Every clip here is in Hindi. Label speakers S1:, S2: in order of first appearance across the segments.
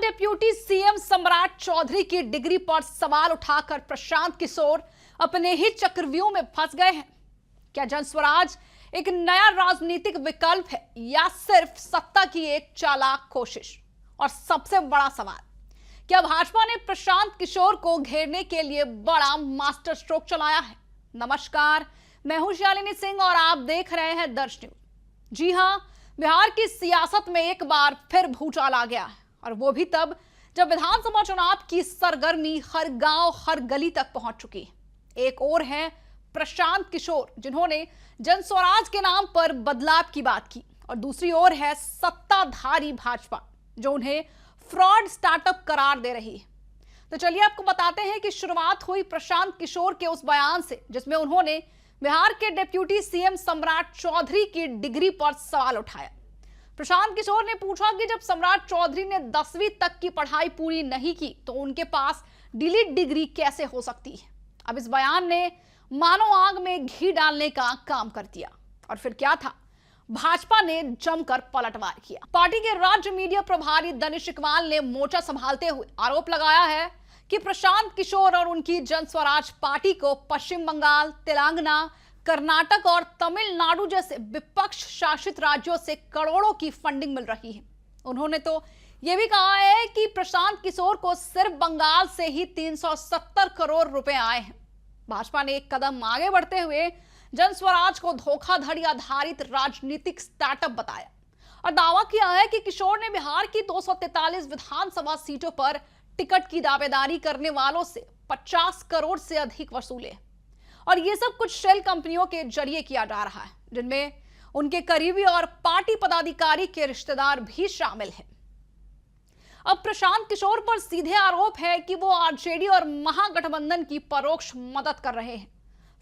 S1: डिप्यूटी सीएम सम्राट चौधरी की डिग्री पर सवाल उठाकर प्रशांत किशोर अपने ही चक्रव्यूह में फंस गए हैं। क्या जनस्वराज एक नया राजनीतिक विकल्प है या सिर्फ सत्ता की एक चालाक कोशिश? और सबसे बड़ा सवाल, क्या भाजपा ने प्रशांत किशोर को घेरने के लिए बड़ा मास्टर स्ट्रोक चलाया है? नमस्कार, मैं हूं शालिनी सिंह और आप देख रहे हैं दर्श न्यूज। जी हां, बिहार की सियासत में एक बार फिर भूचाल आ गया है, और वो भी तब जब विधानसभा चुनाव की सरगर्मी हर गांव हर गली तक पहुंच चुकी है। एक और है प्रशांत किशोर, जिन्होंने जनस्वराज के नाम पर बदलाव की बात की, और दूसरी ओर है सत्ताधारी भाजपा, जो उन्हें फ्रॉड स्टार्टअप करार दे रही है। तो चलिए आपको बताते हैं कि शुरुआत हुई प्रशांत किशोर के उस बयान से, जिसमें उन्होंने बिहार के डिप्यूटी सीएम सम्राट चौधरी की डिग्री पर सवाल उठाया। प्रशांत किशोर ने पूछा कि जब सम्राट चौधरी ने 10वीं तक की पढ़ाई पूरी नहीं की तो उनके पास डिलीट डिग्री कैसे हो सकती है। अब इस बयान ने मानो आग में घी डालने का काम कर दिया। और फिर क्या था, भाजपा ने जमकर पलटवार किया। पार्टी के राज्य मीडिया प्रभारी दनिश इकबाल ने मोर्चा संभालते हुए आरोप लगाया है कि प्रशांत किशोर और उनकी जनस्वराज पार्टी को पश्चिम बंगाल, तेलंगाना, कर्नाटक और तमिलनाडु जैसे विपक्ष शासित राज्यों से करोड़ों की फंडिंग मिल रही है। उन्होंने तो यह भी कहा है कि प्रशांत किशोर को सिर्फ बंगाल से ही 370 करोड़ रुपए आए हैं। भाजपा ने एक कदम आगे बढ़ते हुए जनस्वराज को धोखाधड़ी आधारित राजनीतिक स्टार्टअप बताया और दावा किया है कि किशोर ने बिहार की 243 विधानसभा सीटों पर टिकट की दावेदारी करने वालों से 50 करोड़ से अधिक वसूले, और ये सब कुछ शेल कंपनियों के जरिए किया जा रहा है, जिनमें उनके करीबी और पार्टी पदाधिकारी के रिश्तेदार भी शामिल हैं। अब प्रशांत किशोर पर सीधे आरोप है कि वो आरजेडी और महागठबंधन की परोक्ष मदद कर रहे हैं।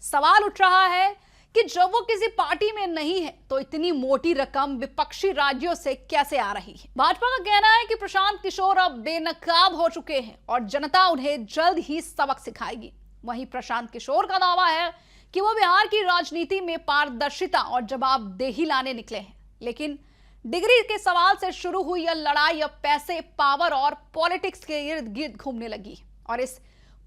S1: सवाल उठ रहा है कि जब वो किसी पार्टी में नहीं है तो इतनी मोटी रकम विपक्षी राज्यों से कैसे आ रही है। भाजपा का कहना है कि प्रशांत किशोर अब बेनकाब हो चुके हैं और जनता उन्हें जल्द ही सबक सिखाएगी। वहीं प्रशांत किशोर का दावा है कि वो बिहार की राजनीति में पारदर्शिता और जवाबदेही लाने निकले हैं, लेकिन डिग्री के सवाल से शुरू हुई यह लड़ाई अब पैसे, पावर और पॉलिटिक्स के इर्द गिर्द घूमने लगी, और इस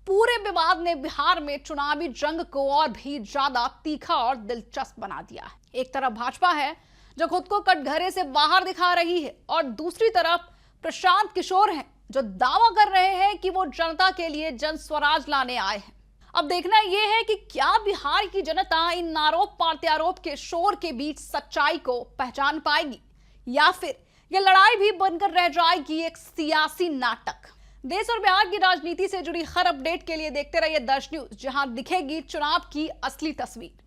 S1: पूरे विवाद ने बिहार में चुनावी जंग को और भी ज्यादा तीखा और दिलचस्प बना दिया है। एक तरफ भाजपा है जो खुद को कटघरे से बाहर दिखा रही है, और दूसरी तरफ प्रशांत किशोर हैं जो दावा कर रहे हैं कि वो जनता के लिए जनस्वराज लाने आए हैं। अब देखना यह है कि क्या बिहार की जनता इन आरोप प्रत्यारोप के शोर के बीच सच्चाई को पहचान पाएगी, या फिर यह लड़ाई भी बनकर रह जाएगी एक सियासी नाटक। देश और बिहार की राजनीति से जुड़ी हर अपडेट के लिए देखते रहिए दर्श न्यूज, जहां दिखेगी चुनाव की असली तस्वीर।